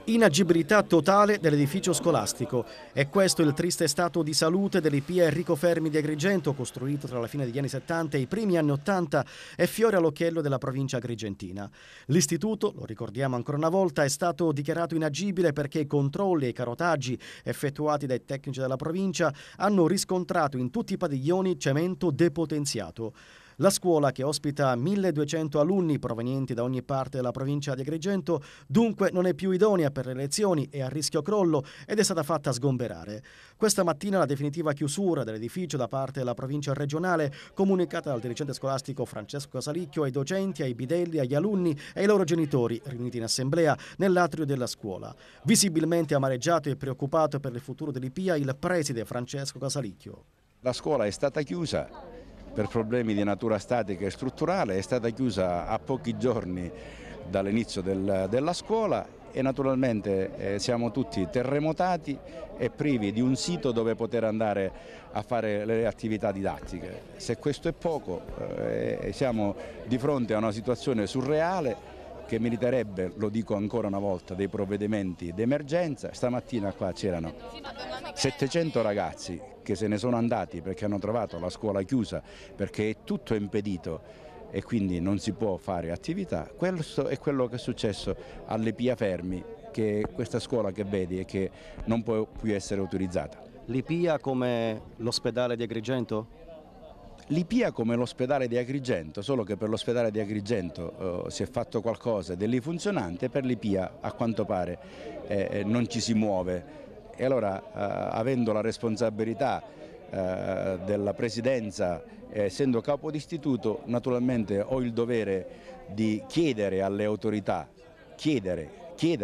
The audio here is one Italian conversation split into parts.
Inagibilità totale dell'edificio scolastico. È questo il triste stato di salute dell'IPIA Enrico Fermi di Agrigento, costruito tra la fine degli anni 70 e i primi anni 80, è fiore all'occhiello della provincia agrigentina. L'istituto, lo ricordiamo ancora una volta, è stato dichiarato inagibile perché i controlli e i carotaggi effettuati dai tecnici della provincia hanno riscontrato in tutti i padiglioni cemento depotenziato. La scuola, che ospita 1200 alunni provenienti da ogni parte della provincia di Agrigento, dunque non è più idonea per le lezioni e a rischio crollo ed è stata fatta sgomberare. Questa mattina la definitiva chiusura dell'edificio da parte della provincia regionale, comunicata dal dirigente scolastico Francesco Casalicchio ai docenti, ai bidelli, agli alunni e ai loro genitori riuniti in assemblea nell'atrio della scuola. Visibilmente amareggiato e preoccupato per il futuro dell'IPIA il preside Francesco Casalicchio. La scuola è stata chiusa per problemi di natura statica e strutturale, è stata chiusa a pochi giorni dall'inizio della scuola e naturalmente siamo tutti terremotati e privi di un sito dove poter andare a fare le attività didattiche. Se questo è poco, siamo di fronte a una situazione surreale che meriterebbe, lo dico ancora una volta, dei provvedimenti d'emergenza. Stamattina qua c'erano 700 ragazzi che se ne sono andati perché hanno trovato la scuola chiusa, perché è tutto impedito e quindi non si può fare attività. Questo è quello che è successo all'IPIA Fermi, che è questa scuola che vedi e che non può più essere utilizzata. L'IPIA come l'ospedale di Agrigento? L'IPIA come l'ospedale di Agrigento, solo che per l'ospedale di Agrigento si è fatto qualcosa di lì funzionante, per l'IPIA a quanto pare non ci si muove. E allora, avendo la responsabilità della presidenza, essendo capo d'istituto, naturalmente ho il dovere di chiedere alle autorità, chiedere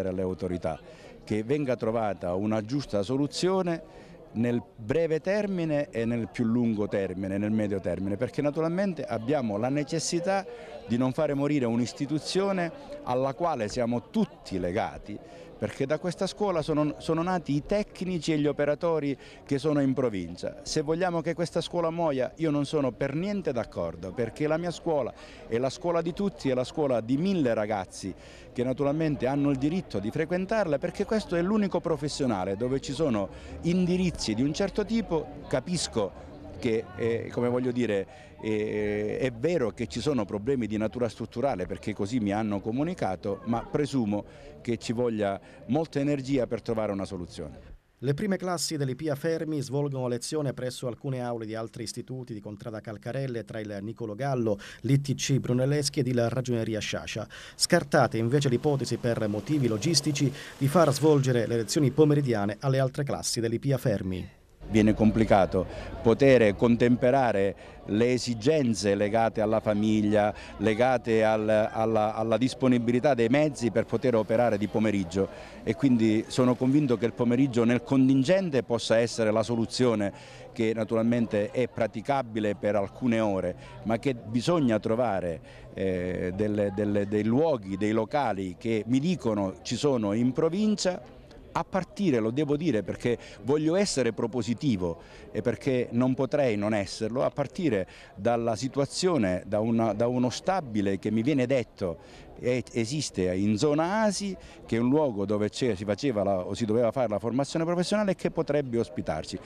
alle autorità che venga trovata una giusta soluzione nel breve termine e nel più lungo termine, nel medio termine, perché naturalmente abbiamo la necessità di non fare morire un'istituzione alla quale siamo tutti legati, perché da questa scuola sono nati i tecnici e gli operatori che sono in provincia. Se vogliamo che questa scuola muoia, io non sono per niente d'accordo, perché la mia scuola è la scuola di tutti, è la scuola di 1000 ragazzi che naturalmente hanno il diritto di frequentarla, perché questo è l'unico professionale dove ci sono indirizzi di un certo tipo. Capisco che, come voglio dire, è vero che ci sono problemi di natura strutturale, perché così mi hanno comunicato, ma presumo che ci voglia molta energia per trovare una soluzione. Le prime classi dell'IPIA Fermi svolgono lezione presso alcune aule di altri istituti di Contrada Calcarelle, tra il Nicolo Gallo, l'ITC Brunelleschi ed il Ragioneria Sciascia. Scartate invece l'ipotesi, per motivi logistici, di far svolgere le lezioni pomeridiane alle altre classi dell'IPIA Fermi. Viene complicato poter contemperare le esigenze legate alla famiglia, legate alla disponibilità dei mezzi per poter operare di pomeriggio, e quindi sono convinto che il pomeriggio nel contingente possa essere la soluzione, che naturalmente è praticabile per alcune ore, ma che bisogna trovare dei luoghi, dei locali che mi dicono ci sono in provincia. A partire, lo devo dire perché voglio essere propositivo e perché non potrei non esserlo, a partire dalla situazione, da uno stabile che mi viene detto esiste in zona Asi, che è un luogo dove si faceva o si doveva fare la formazione professionale e che potrebbe ospitarci.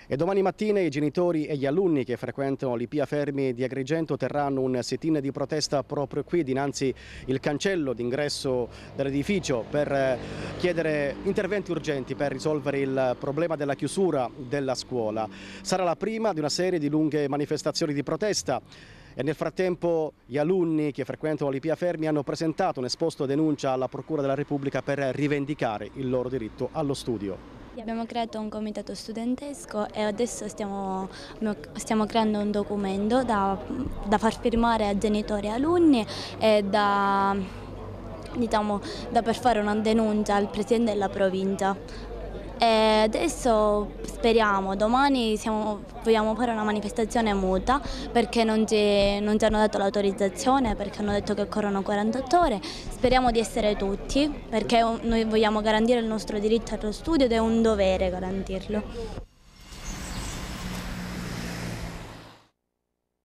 E domani mattina i genitori e gli alunni che frequentano l'IPIA Fermi di Agrigento terranno un sit-in di protesta proprio qui dinanzi il cancello d'ingresso dell'edificio per chiedere interventi urgenti per risolvere il problema della chiusura della scuola. Sarà la prima di una serie di lunghe manifestazioni di protesta. E nel frattempo gli alunni che frequentano l'IPIA Fermi hanno presentato un esposto denuncia alla Procura della Repubblica per rivendicare il loro diritto allo studio. Abbiamo creato un comitato studentesco e adesso stiamo creando un documento da far firmare a genitori e alunni e per fare una denuncia al Presidente della provincia. E adesso speriamo, domani vogliamo fare una manifestazione muta perché non ci hanno dato l'autorizzazione, perché hanno detto che occorrono 48 ore. Speriamo di essere tutti perché noi vogliamo garantire il nostro diritto allo studio ed è un dovere garantirlo.